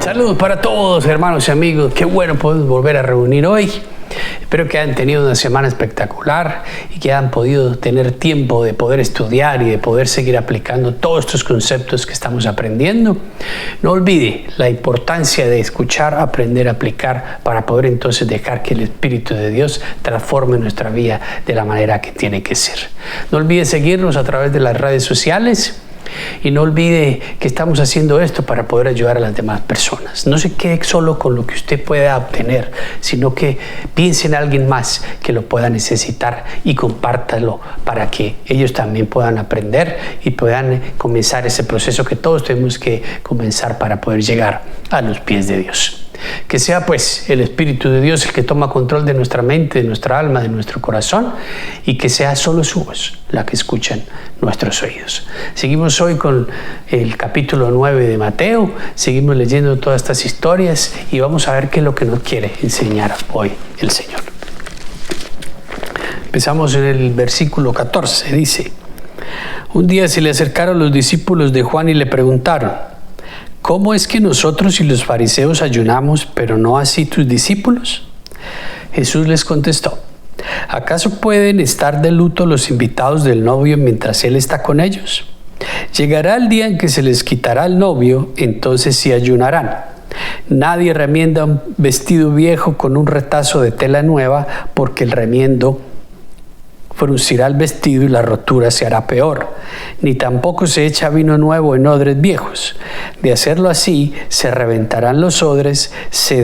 Saludos para todos, hermanos y amigos. Qué bueno poder volver a reunir hoy. Espero que hayan tenido una semana espectacular y que hayan podido tener tiempo de poder estudiar y de poder seguir aplicando todos estos conceptos que estamos aprendiendo. No olvide la importancia de escuchar, aprender, aplicar para poder entonces dejar que el Espíritu de Dios transforme nuestra vida de la manera que tiene que ser. No olvide seguirnos a través de las redes sociales. Y no olvide que estamos haciendo esto para poder ayudar a las demás personas. No se quede solo con lo que usted pueda obtener, sino que piense en alguien más que lo pueda necesitar y compártalo para que ellos también puedan aprender y puedan comenzar ese proceso que todos tenemos que comenzar para poder llegar a los pies de Dios. Que sea pues el Espíritu de Dios el que toma control de nuestra mente, de nuestra alma, de nuestro corazón, y que sea solo su voz la que escuchan nuestros oídos. Seguimos hoy con el capítulo 9 de Mateo, seguimos leyendo todas estas historias y vamos a ver qué es lo que nos quiere enseñar hoy el Señor. Empezamos en el versículo 14, dice: un día se le acercaron los discípulos de Juan y le preguntaron: ¿cómo es que nosotros y los fariseos ayunamos, pero no así tus discípulos? Jesús les contestó: ¿acaso pueden estar de luto los invitados del novio mientras él está con ellos? Llegará el día en que se les quitará el novio, entonces sí ayunarán. Nadie remienda un vestido viejo con un retazo de tela nueva, porque el remiendo fruncirá el vestido y la rotura se hará peor. Ni tampoco se echa vino nuevo en odres viejos. De hacerlo así, se reventarán los odres, se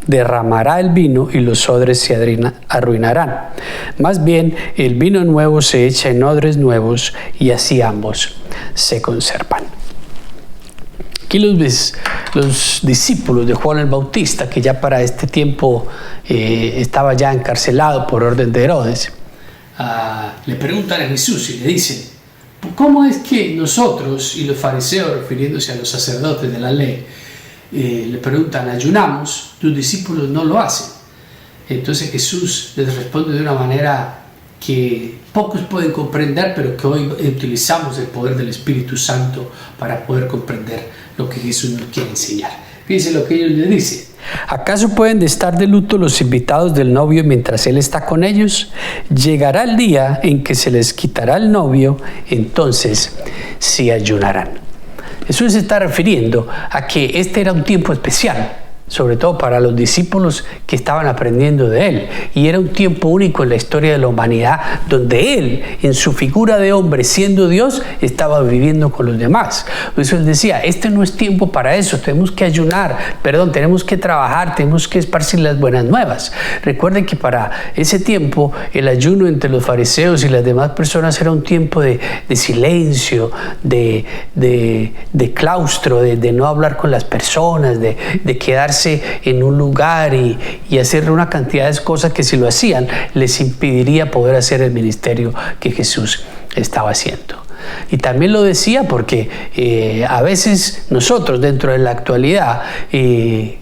derramará el vino y los odres se arruinarán. Más bien, el vino nuevo se echa en odres nuevos y así ambos se conservan. Aquí los discípulos de Juan el Bautista, que ya para este tiempo estaba ya encarcelado por orden de Herodes, le preguntan a Jesús y le dicen: ¿cómo es que nosotros y los fariseos, refiriéndose a los sacerdotes de la ley, le preguntan, ayunamos, tus discípulos no lo hacen? Entonces Jesús les responde de una manera que pocos pueden comprender, pero que hoy utilizamos el poder del Espíritu Santo para poder comprender lo que Jesús nos quiere enseñar. Fíjense lo que ellos le dicen: ¿acaso pueden estar de luto los invitados del novio mientras él está con ellos? Llegará el día en que se les quitará el novio, entonces sí ayunarán. Jesús se está refiriendo a que este era un tiempo especial, sobre todo para los discípulos que estaban aprendiendo de él, y era un tiempo único en la historia de la humanidad, donde él, en su figura de hombre, siendo Dios, estaba viviendo con los demás. Por eso él decía: este no es tiempo para eso, tenemos que ayunar, tenemos que trabajar, tenemos que esparcir las buenas nuevas. Recuerden que para ese tiempo el ayuno entre los fariseos y las demás personas era un tiempo de silencio, de claustro, de no hablar con las personas, de quedarse en un lugar y hacer una cantidad de cosas que, si lo hacían, les impediría poder hacer el ministerio que Jesús estaba haciendo. Y también lo decía porque a veces nosotros, dentro de la actualidad,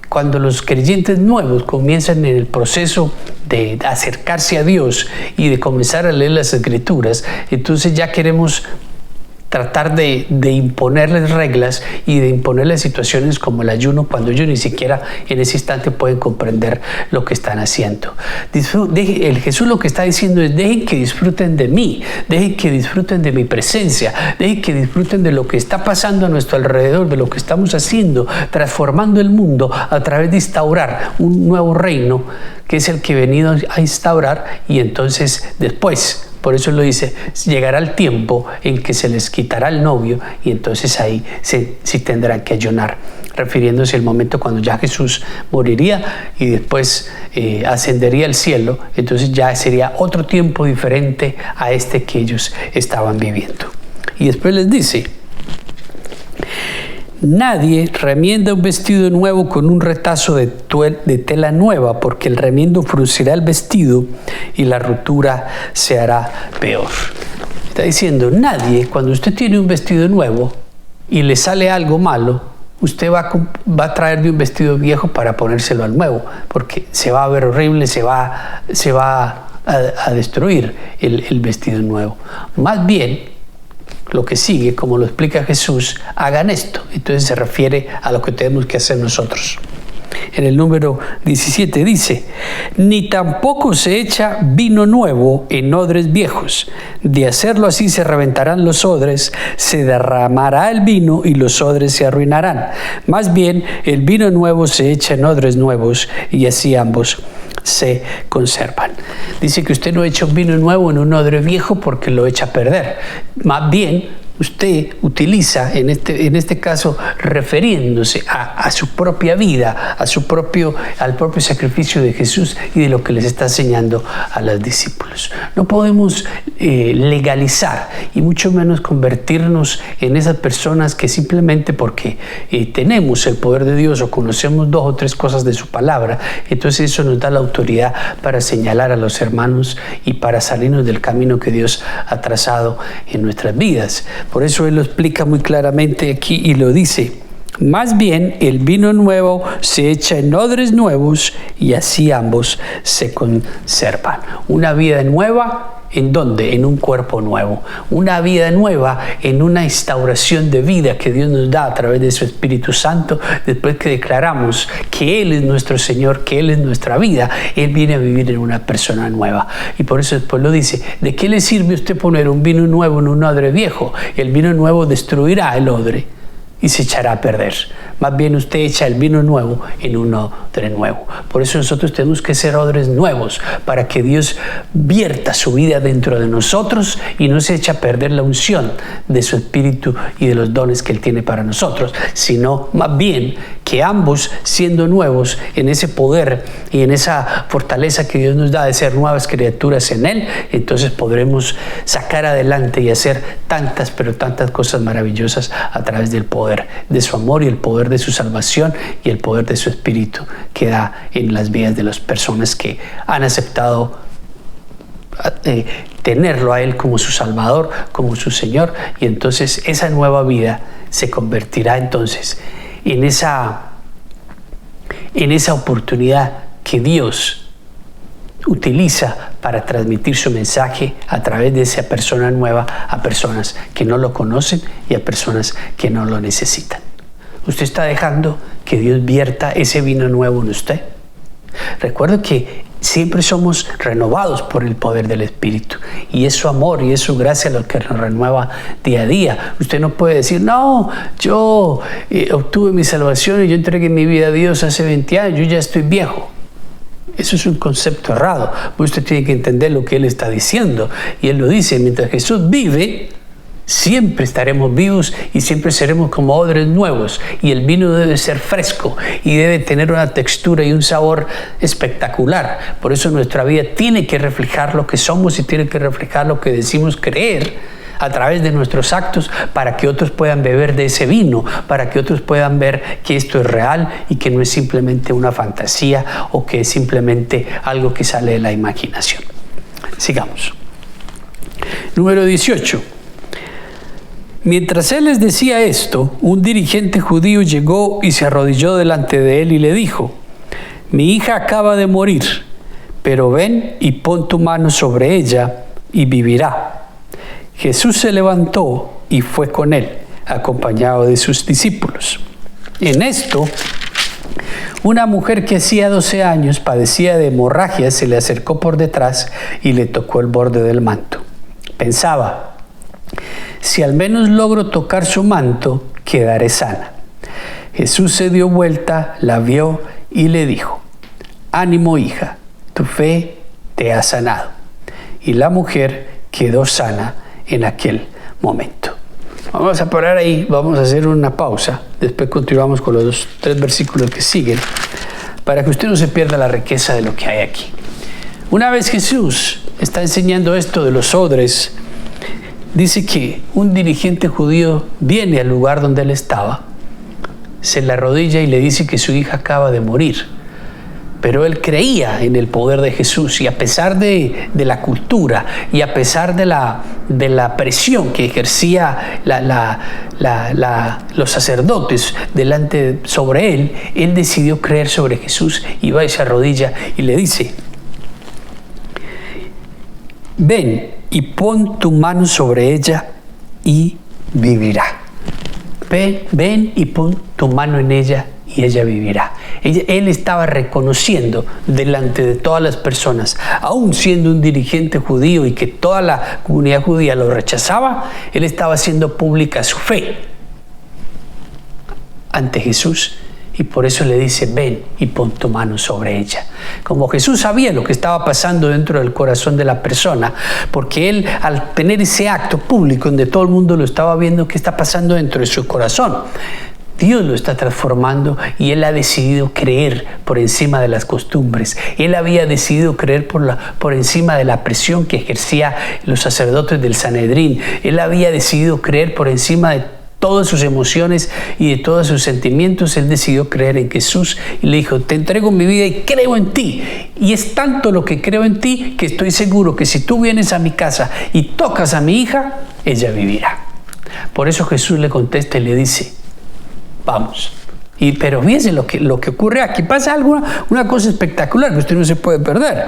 cuando los creyentes nuevos comienzan en el proceso de acercarse a Dios y de comenzar a leer las Escrituras, entonces ya queremos tratar de imponerles reglas y de imponerles situaciones como el ayuno, cuando ellos ni siquiera en ese instante pueden comprender lo que están haciendo. Jesús lo que está diciendo es: dejen que disfruten de mí, dejen que disfruten de mi presencia, dejen que disfruten de lo que está pasando a nuestro alrededor, de lo que estamos haciendo, transformando el mundo a través de instaurar un nuevo reino, que es el que he venido a instaurar. Y entonces después, por eso lo dice, llegará el tiempo en que se les quitará el novio, y entonces ahí sí tendrán que ayunar, refiriéndose al momento cuando ya Jesús moriría y después ascendería al cielo. Entonces ya sería otro tiempo diferente a este que ellos estaban viviendo. Y después les dice: nadie remienda un vestido nuevo con un retazo de tela nueva, porque el remiendo fruncirá el vestido y la rotura se hará peor. Está diciendo: nadie, cuando usted tiene un vestido nuevo y le sale algo malo, usted va a traer de un vestido viejo para ponérselo al nuevo, porque se va a ver horrible, se va a destruir el vestido nuevo. Más bien, lo que sigue, como lo explica Jesús, hagan esto. Entonces se refiere a lo que tenemos que hacer nosotros. En el número 17 dice: ni tampoco se echa vino nuevo en odres viejos. De hacerlo así se reventarán los odres, se derramará el vino y los odres se arruinarán. Más bien, el vino nuevo se echa en odres nuevos y así ambos se conservan. Dice que usted no echa un vino nuevo en un odre viejo porque lo echa a perder. Más bien, usted utiliza, en este caso, refiriéndose a su propia vida, al propio sacrificio de Jesús y de lo que les está enseñando a los discípulos. No podemos legalizar y mucho menos convertirnos en esas personas que simplemente porque tenemos el poder de Dios o conocemos 2 o 3 cosas de su palabra, entonces eso nos da la autoridad para señalar a los hermanos y para salirnos del camino que Dios ha trazado en nuestras vidas. Por eso Él lo explica muy claramente aquí y lo dice: más bien el vino nuevo se echa en odres nuevos y así ambos se conservan. Una vida nueva, ¿en dónde? En un cuerpo nuevo. Una vida nueva en una instauración de vida que Dios nos da a través de su Espíritu Santo. Después que declaramos que Él es nuestro Señor, que Él es nuestra vida, Él viene a vivir en una persona nueva. Y por eso después lo dice: ¿de qué le sirve a usted poner un vino nuevo en un odre viejo? El vino nuevo destruirá el odre y se echará a perder. Más bien usted echa el vino nuevo en un odre nuevo. Por eso nosotros tenemos que ser odres nuevos para que Dios vierta su vida dentro de nosotros y no se eche a perder la unción de su Espíritu y de los dones que Él tiene para nosotros, sino más bien que ambos, siendo nuevos en ese poder y en esa fortaleza que Dios nos da de ser nuevas criaturas en Él, entonces podremos sacar adelante y hacer tantas, pero tantas cosas maravillosas a través del poder de su amor y el poder de su salvación y el poder de su Espíritu que da en las vidas de las personas que han aceptado tenerlo a Él como su Salvador, como su Señor, y entonces esa nueva vida se convertirá entonces en esa oportunidad que Dios utiliza para transmitir su mensaje a través de esa persona nueva a personas que no lo conocen y a personas que no lo necesitan. ¿Usted está dejando que Dios vierta ese vino nuevo en usted? Recuerde que siempre somos renovados por el poder del Espíritu y es su amor y es su gracia lo que nos renueva día a día. Usted no puede decir: no, yo obtuve mi salvación y yo entregué mi vida a Dios hace 20 años, yo ya estoy viejo. Eso es un concepto errado. Usted tiene que entender lo que Él está diciendo, y Él lo dice: mientras Jesús vive, siempre estaremos vivos y siempre seremos como odres nuevos, y el vino debe ser fresco y debe tener una textura y un sabor espectacular. Por eso nuestra vida tiene que reflejar lo que somos y tiene que reflejar lo que decimos creer a través de nuestros actos, para que otros puedan beber de ese vino, para que otros puedan ver que esto es real y que no es simplemente una fantasía o que es simplemente algo que sale de la imaginación. Sigamos. Número 18. Mientras Él les decía esto, un dirigente judío llegó y se arrodilló delante de Él y le dijo: mi hija acaba de morir, pero ven y pon tu mano sobre ella y vivirá. Jesús se levantó y fue con él, acompañado de sus discípulos. En esto, una mujer que hacía 12 años padecía de hemorragia se le acercó por detrás y le tocó el borde del manto. Pensaba: si al menos logro tocar su manto, quedaré sana. Jesús se dio vuelta, la vio y le dijo: ánimo, hija, tu fe te ha sanado. Y la mujer quedó sana en aquel momento. Vamos a parar ahí, vamos a hacer una pausa, después continuamos con los 3 versículos que siguen, para que usted no se pierda la riqueza de lo que hay aquí. Una vez Jesús está enseñando esto de los odres, dice que un dirigente judío viene al lugar donde él estaba, se le arrodilla y le dice que su hija acaba de morir. Pero él creía en el poder de Jesús, y a pesar de la cultura y a pesar de la presión que ejercía los sacerdotes sobre él, él decidió creer sobre Jesús y va y se arrodilla y le dice: ven y pon tu mano sobre ella y vivirá. Ven y pon tu mano en ella y ella vivirá. Él estaba reconociendo delante de todas las personas, aún siendo un dirigente judío y que toda la comunidad judía lo rechazaba, él estaba haciendo pública su fe ante Jesús. Y por eso le dice, ven y pon tu mano sobre ella. Como Jesús sabía lo que estaba pasando dentro del corazón de la persona, porque él, al tener ese acto público donde todo el mundo lo estaba viendo, qué está pasando dentro de su corazón, Dios lo está transformando y él ha decidido creer por encima de las costumbres. Él había decidido creer por encima de la presión que ejercían los sacerdotes del Sanedrín. Él había decidido creer por encima de todas sus emociones y de todos sus sentimientos. Él decidió creer en Jesús y le dijo, te entrego mi vida y creo en ti. Y es tanto lo que creo en ti que estoy seguro que si tú vienes a mi casa y tocas a mi hija, ella vivirá. Por eso Jesús le contesta y le dice, vamos. Pero fíjense lo que ocurre aquí. Pasa una cosa espectacular que usted no se puede perder.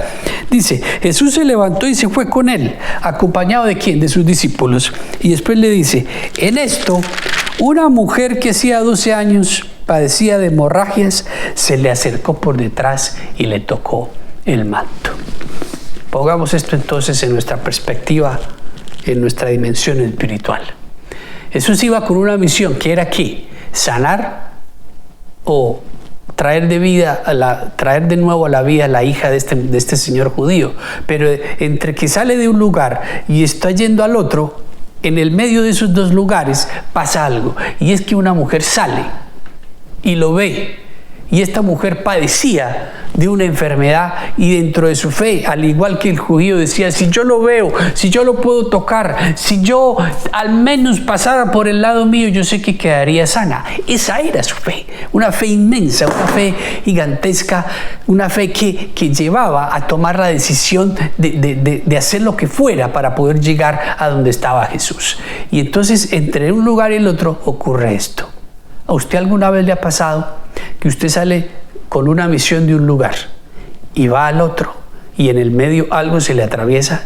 Dice, Jesús se levantó y se fue con él, acompañado ¿de quién? De sus discípulos. Y después le dice, en esto, una mujer que hacía 12 años padecía de hemorragias, se le acercó por detrás y le tocó el manto. Pongamos esto entonces en nuestra perspectiva, en nuestra dimensión espiritual. Jesús iba con una misión que era ¿qué? Sanar o traer de nuevo a la vida a la hija de este señor judío. Pero entre que sale de un lugar y está yendo al otro, en el medio de esos dos lugares pasa algo. Y es que una mujer sale y lo ve. Y esta mujer padecía de una enfermedad y dentro de su fe, al igual que el judío decía, si yo lo veo, si yo lo puedo tocar, si yo al menos pasara por el lado mío, yo sé que quedaría sana. Esa era su fe, una fe inmensa, una fe gigantesca, una fe que llevaba a tomar la decisión de hacer lo que fuera para poder llegar a donde estaba Jesús. Y entonces entre un lugar y el otro ocurre esto. ¿A usted alguna vez le ha pasado que usted sale con una misión de un lugar y va al otro y en el medio algo se le atraviesa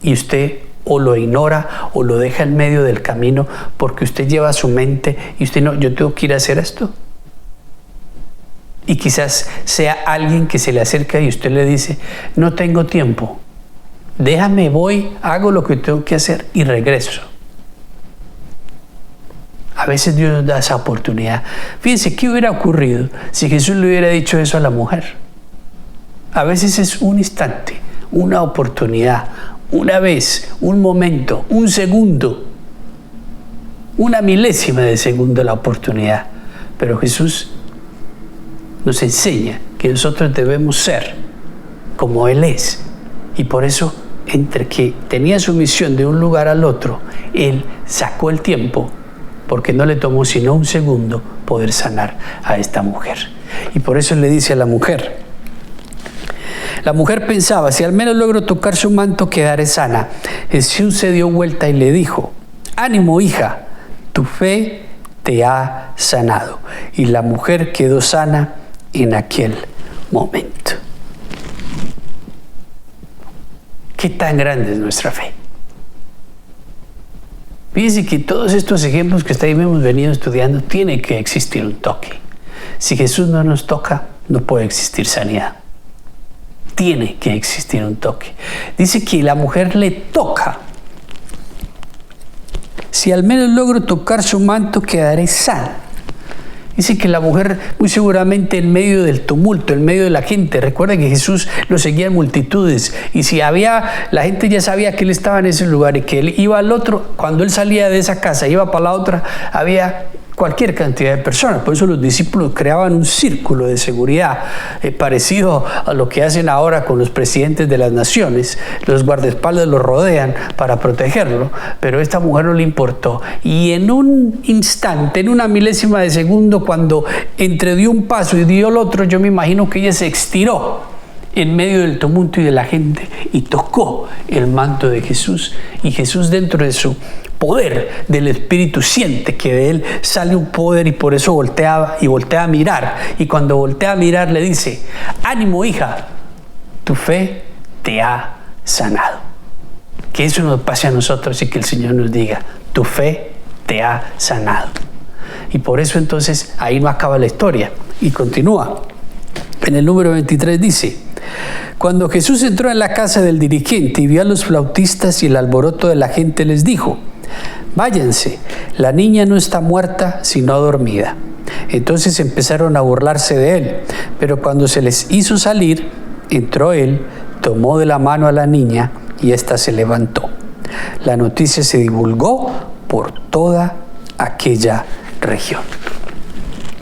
y usted o lo ignora o lo deja en medio del camino porque usted lleva su mente y usted no, yo tengo que ir a hacer esto? Y quizás sea alguien que se le acerca y usted le dice, no tengo tiempo, déjame, voy, hago lo que tengo que hacer y regreso. A veces Dios nos da esa oportunidad. Fíjense, ¿qué hubiera ocurrido si Jesús le hubiera dicho eso a la mujer? A veces es un instante, una oportunidad, una vez, un momento, un segundo, una milésima de segundo la oportunidad. Pero Jesús nos enseña que nosotros debemos ser como Él es. Y por eso, entre que tenía su misión de un lugar al otro, Él sacó el tiempo porque no le tomó sino un segundo poder sanar a esta mujer. Y por eso le dice a la mujer pensaba, si al menos logro tocar su manto quedaré sana. Jesús se dio vuelta y le dijo, ánimo hija, tu fe te ha sanado. Y la mujer quedó sana en aquel momento. ¿Qué tan grande es nuestra fe? Fíjense que todos estos ejemplos que hemos venido estudiando, tiene que existir un toque. Si Jesús no nos toca, no puede existir sanidad. Tiene que existir un toque. Dice que la mujer le toca. Si al menos logro tocar su manto, quedaré sana. Dice que la mujer muy seguramente en medio del tumulto, en medio de la gente, recuerda que Jesús lo seguía en multitudes y si la gente ya sabía que él estaba en ese lugar y que él iba al otro, cuando él salía de esa casa, iba para la otra, había cualquier cantidad de personas. Por eso los discípulos creaban un círculo de seguridad parecido a lo que hacen ahora con los presidentes de las naciones. Los guardaespaldas los rodean para protegerlo, pero a esta mujer no le importó. Y en un instante, en una milésima de segundo, cuando entre dio un paso y dio el otro, yo me imagino que ella se estiró en medio del tumulto y de la gente y tocó el manto de Jesús. Y Jesús, dentro de su poder del Espíritu, siente que de él sale un poder y por eso voltea a mirar. Y cuando voltea a mirar le dice, ánimo hija, tu fe te ha sanado. Que eso nos pase a nosotros y que el Señor nos diga, tu fe te ha sanado. Y por eso entonces ahí no acaba la historia y continúa. En el número 23 dice: cuando Jesús entró en la casa del dirigente y vio a los flautistas y el alboroto de la gente, les dijo: váyanse, la niña no está muerta, sino dormida. Entonces empezaron a burlarse de él, pero cuando se les hizo salir, entró él, tomó de la mano a la niña y ésta se levantó. La noticia se divulgó por toda aquella región.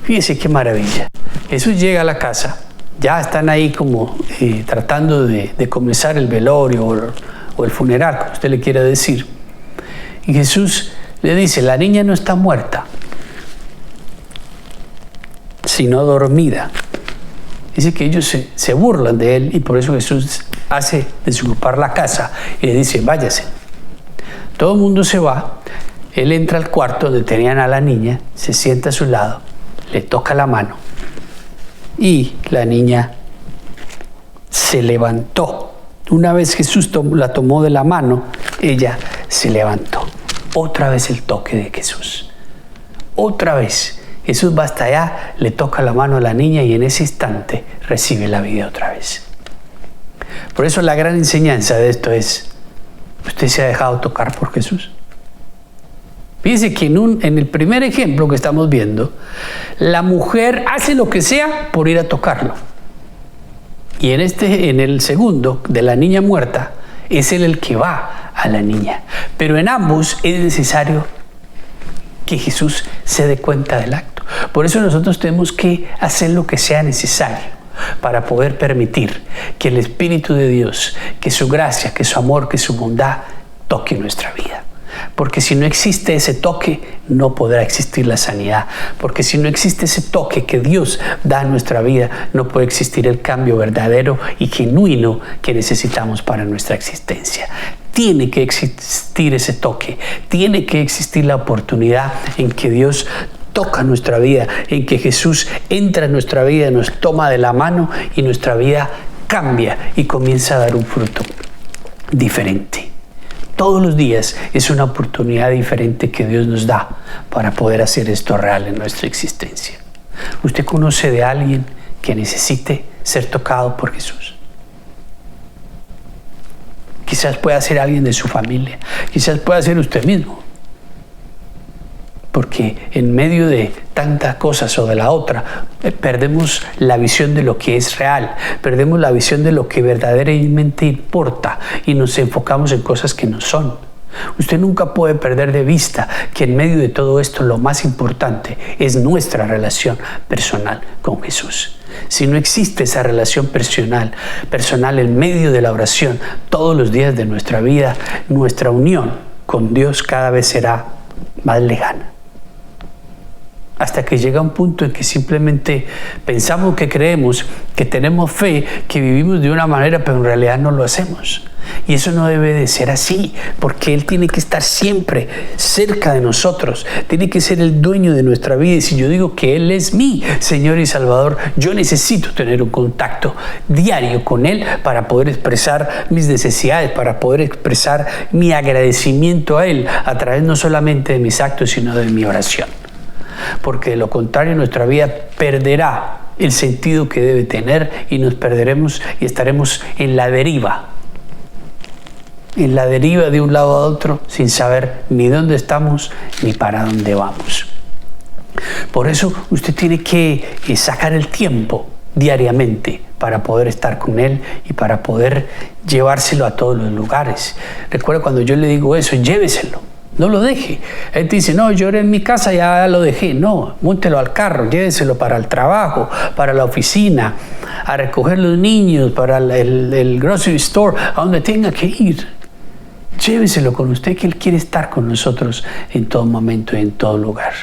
Fíjese qué maravilla. Jesús llega a la casa, ya están ahí como tratando de comenzar el velorio o el funeral, como usted le quiera decir. Y Jesús le dice: la niña no está muerta, sino dormida. Dice que ellos se burlan de él y por eso Jesús hace desocupar la casa y le dice: váyase. Todo el mundo se va. Él entra al cuarto donde tenían a la niña, se sienta a su lado, le toca la mano y la niña se levantó. Una vez Jesús la tomó de la mano, ella se levantó. Otra vez el toque de Jesús. Otra vez Jesús va hasta allá, le toca la mano a la niña y en ese instante recibe la vida otra vez. Por eso la gran enseñanza de esto es: ¿usted se ha dejado tocar por Jesús? Fíjense que en el primer ejemplo que estamos viendo, la mujer hace lo que sea por ir a tocarlo. Y en el segundo, de la niña muerta, es él el que va a la niña. Pero en ambos es necesario que Jesús se dé cuenta del acto. Por eso nosotros tenemos que hacer lo que sea necesario para poder permitir que el Espíritu de Dios, que su gracia, que su amor, que su bondad toque nuestra vida. Porque si no existe ese toque, no podrá existir la sanidad. Porque si no existe ese toque que Dios da a nuestra vida, no puede existir el cambio verdadero y genuino que necesitamos para nuestra existencia. Tiene que existir ese toque, tiene que existir la oportunidad en que Dios toca nuestra vida, en que Jesús entra en nuestra vida, nos toma de la mano y nuestra vida cambia y comienza a dar un fruto diferente. Todos los días es una oportunidad diferente que Dios nos da para poder hacer esto real en nuestra existencia. ¿Usted conoce de alguien que necesite ser tocado por Jesús? Quizás pueda ser alguien de su familia, quizás pueda ser usted mismo. Porque en medio de tantas cosas o de la otra, perdemos la visión de lo que es real, perdemos la visión de lo que verdaderamente importa y nos enfocamos en cosas que no son. Usted nunca puede perder de vista que en medio de todo esto lo más importante es nuestra relación personal con Jesús. Si no existe esa relación personal en medio de la oración todos los días de nuestra vida, nuestra unión con Dios cada vez será más lejana. Hasta que llega un punto en que simplemente pensamos que creemos, que tenemos fe, que vivimos de una manera, pero en realidad no lo hacemos. Y eso no debe de ser así, porque Él tiene que estar siempre cerca de nosotros, tiene que ser el dueño de nuestra vida. Y si yo digo que Él es mi Señor y Salvador, yo necesito tener un contacto diario con Él para poder expresar mis necesidades, para poder expresar mi agradecimiento a Él a través no solamente de mis actos, sino de mi oración. Porque de lo contrario nuestra vida perderá el sentido que debe tener y nos perderemos y estaremos en la deriva de un lado a otro sin saber ni dónde estamos ni para dónde vamos. Por eso usted tiene que sacar el tiempo diariamente para poder estar con Él y para poder llevárselo a todos los lugares. Recuerda cuando yo le digo eso, lléveselo. No lo deje. Él te dice: no, yo en mi casa ya lo dejé. No, móntelo al carro, lléveselo para el trabajo, para la oficina, a recoger los niños, para el grocery store, a donde tenga que ir. Lléveselo con usted, que Él quiere estar con nosotros en todo momento y en todo lugar.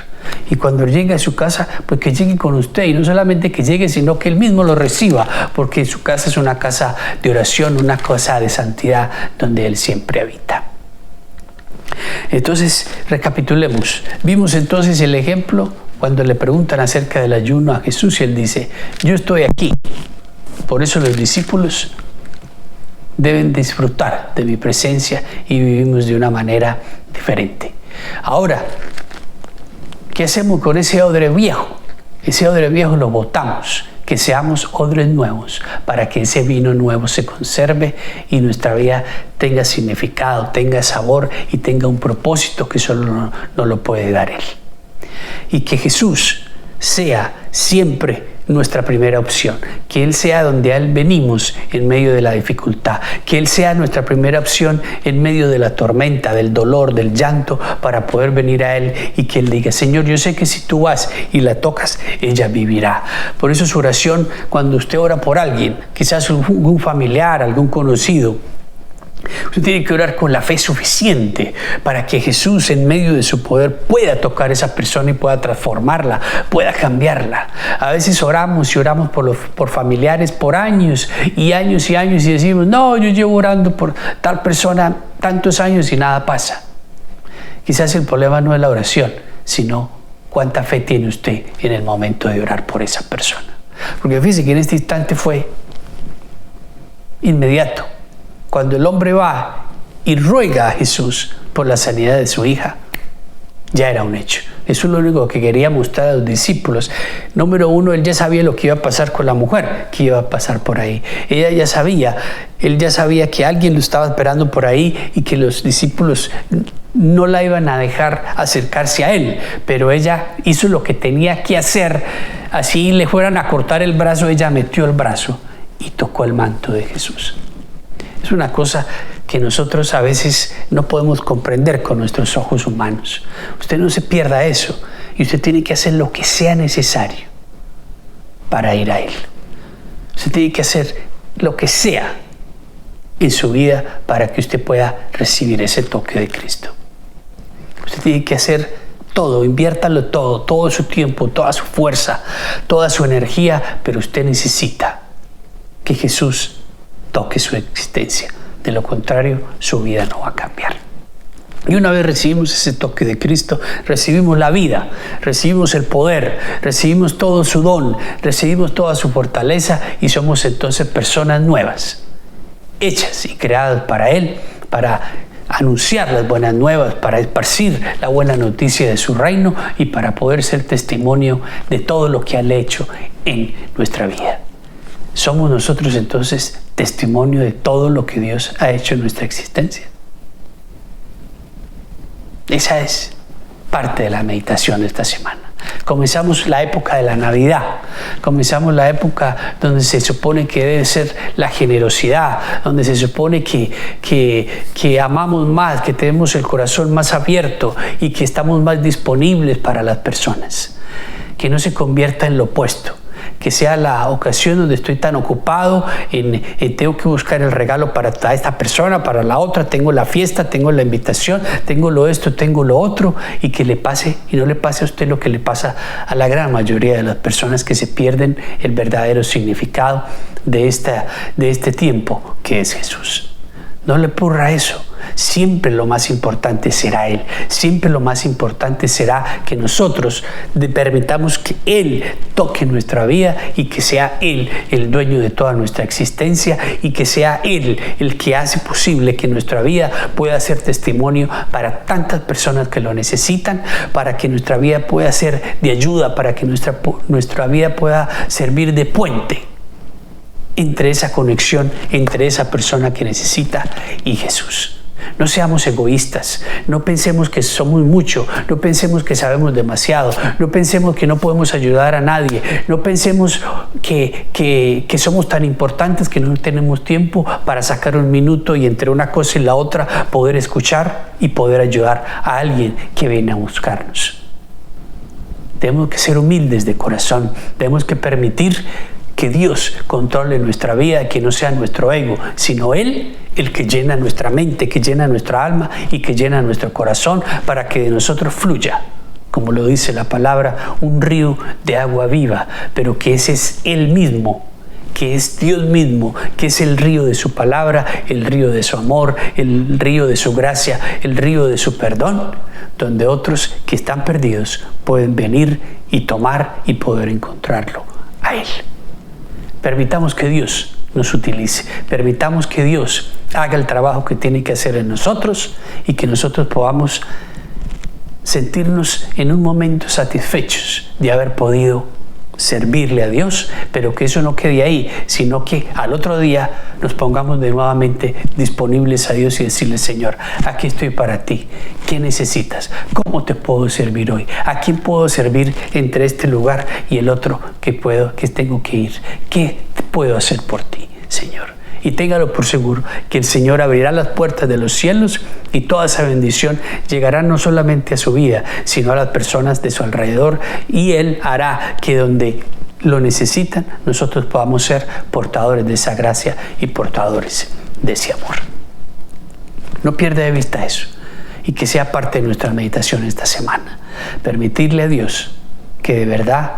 Y cuando llegue a su casa, pues que llegue con usted, y no solamente que llegue, sino que Él mismo lo reciba, porque su casa es una casa de oración, una casa de santidad donde Él siempre habita. Entonces, recapitulemos. Vimos entonces el ejemplo cuando le preguntan acerca del ayuno a Jesús y Él dice: yo estoy aquí. Por eso los discípulos deben disfrutar de mi presencia y vivimos de una manera diferente. Ahora, ¿Qué hacemos con ese odre viejo? Ese odre viejo lo botamos, que seamos odres nuevos, para que ese vino nuevo se conserve y nuestra vida tenga significado, tenga sabor y tenga un propósito que solo no lo puede dar Él. Y que Jesús sea siempre nuestra primera opción, que Él sea donde a Él venimos en medio de la dificultad, que Él sea nuestra primera opción en medio de la tormenta, del dolor, del llanto, para poder venir a Él y que Él diga: Señor, yo sé que si tú vas y la tocas, ella vivirá. Por eso su oración, cuando usted ora por alguien, quizás algún familiar, algún conocido, usted tiene que orar con la fe suficiente para que Jesús, en medio de su poder, pueda tocar a esa persona y pueda transformarla, pueda cambiarla. A veces oramos y oramos por familiares por años y años y años y decimos: no, yo llevo orando por tal persona tantos años y nada pasa. Quizás el problema no es la oración, sino cuánta fe tiene usted en el momento de orar por esa persona. Porque fíjese que en este instante fue inmediato. Cuando el hombre va y ruega a Jesús por la sanidad de su hija, ya era un hecho. Eso es lo único que quería mostrar a los discípulos. Número uno, él ya sabía lo que iba a pasar con la mujer, que iba a pasar por ahí. Él ya sabía que alguien lo estaba esperando por ahí y que los discípulos no la iban a dejar acercarse a él. Pero ella hizo lo que tenía que hacer. Así le fueran a cortar el brazo, ella metió el brazo y tocó el manto de Jesús. Es una cosa que nosotros a veces no podemos comprender con nuestros ojos humanos. Usted no se pierda eso y usted tiene que hacer lo que sea necesario para ir a Él. Usted tiene que hacer lo que sea en su vida para que usted pueda recibir ese toque de Cristo. Usted tiene que hacer todo, inviértalo todo su tiempo, toda su fuerza, toda su energía, pero usted necesita que Jesús toque su existencia. De lo contrario, su vida no va a cambiar. Y una vez recibimos ese toque de Cristo, recibimos la vida, recibimos el poder, recibimos todo su don, recibimos toda su fortaleza y somos entonces personas nuevas, hechas y creadas para Él, para anunciar las buenas nuevas, para esparcir la buena noticia de su reino y para poder ser testimonio de todo lo que Él ha hecho en nuestra vida. Somos nosotros entonces testimonio de todo lo que Dios ha hecho en nuestra existencia. Esa es parte de la meditación de esta semana. Comenzamos la época de la Navidad, comenzamos la época donde se supone que debe ser la generosidad, donde se supone que amamos más, que tenemos el corazón más abierto y que estamos más disponibles para las personas. Que no se convierta en lo opuesto. Que sea la ocasión donde estoy tan ocupado en tengo que buscar el regalo para esta persona, para la otra, tengo la fiesta, tengo la invitación, tengo lo esto, tengo lo otro, y que le pase y no le pase a usted lo que le pasa a la gran mayoría de las personas, que se pierden el verdadero significado de este tiempo que es Jesús. No le ocurra eso. Siempre lo más importante será Él. Siempre lo más importante será que nosotros permitamos que Él toque nuestra vida y que sea Él el dueño de toda nuestra existencia y que sea Él el que hace posible que nuestra vida pueda ser testimonio para tantas personas que lo necesitan, para que nuestra vida pueda ser de ayuda, para que nuestra vida pueda servir de puente entre esa conexión, entre esa persona que necesita y Jesús. No seamos egoístas, no pensemos que somos mucho, no pensemos que sabemos demasiado, no pensemos que no podemos ayudar a nadie, no pensemos que somos tan importantes que no tenemos tiempo para sacar un minuto y entre una cosa y la otra poder escuchar y poder ayudar a alguien que viene a buscarnos. Tenemos que ser humildes de corazón, tenemos que permitir que Dios controle nuestra vida, que no sea nuestro ego, sino Él el que llena nuestra mente, que llena nuestra alma y que llena nuestro corazón para que de nosotros fluya, como lo dice la palabra, un río de agua viva, pero que ese es Él mismo, que es Dios mismo, que es el río de su palabra, el río de su amor, el río de su gracia, el río de su perdón, donde otros que están perdidos pueden venir y tomar y poder encontrarlo a Él. Permitamos que Dios nos utilice, permitamos que Dios haga el trabajo que tiene que hacer en nosotros y que nosotros podamos sentirnos en un momento satisfechos de haber podido servirle a Dios, pero que eso no quede ahí, sino que al otro día nos pongamos de nuevamente disponibles a Dios y decirle: Señor, aquí estoy para ti. ¿Qué necesitas? ¿Cómo te puedo servir hoy? ¿A quién puedo servir entre este lugar y el otro que tengo que ir? ¿Qué puedo hacer por ti, Señor? Y téngalo por seguro que el Señor abrirá las puertas de los cielos y toda esa bendición llegará no solamente a su vida, sino a las personas de su alrededor, y Él hará que donde lo necesitan nosotros podamos ser portadores de esa gracia y portadores de ese amor. No pierda de vista eso y que sea parte de nuestra meditación esta semana. Permitirle a Dios que de verdad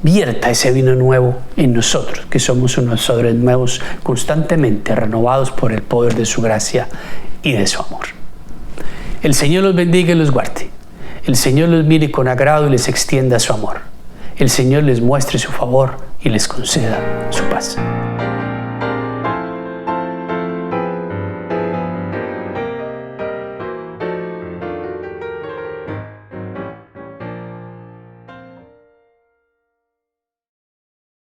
vierta ese vino nuevo en nosotros, que somos unos odres nuevos, constantemente renovados por el poder de su gracia y de su amor. El Señor los bendiga y los guarde. El Señor los mire con agrado y les extienda su amor. El Señor les muestre su favor y les conceda su paz.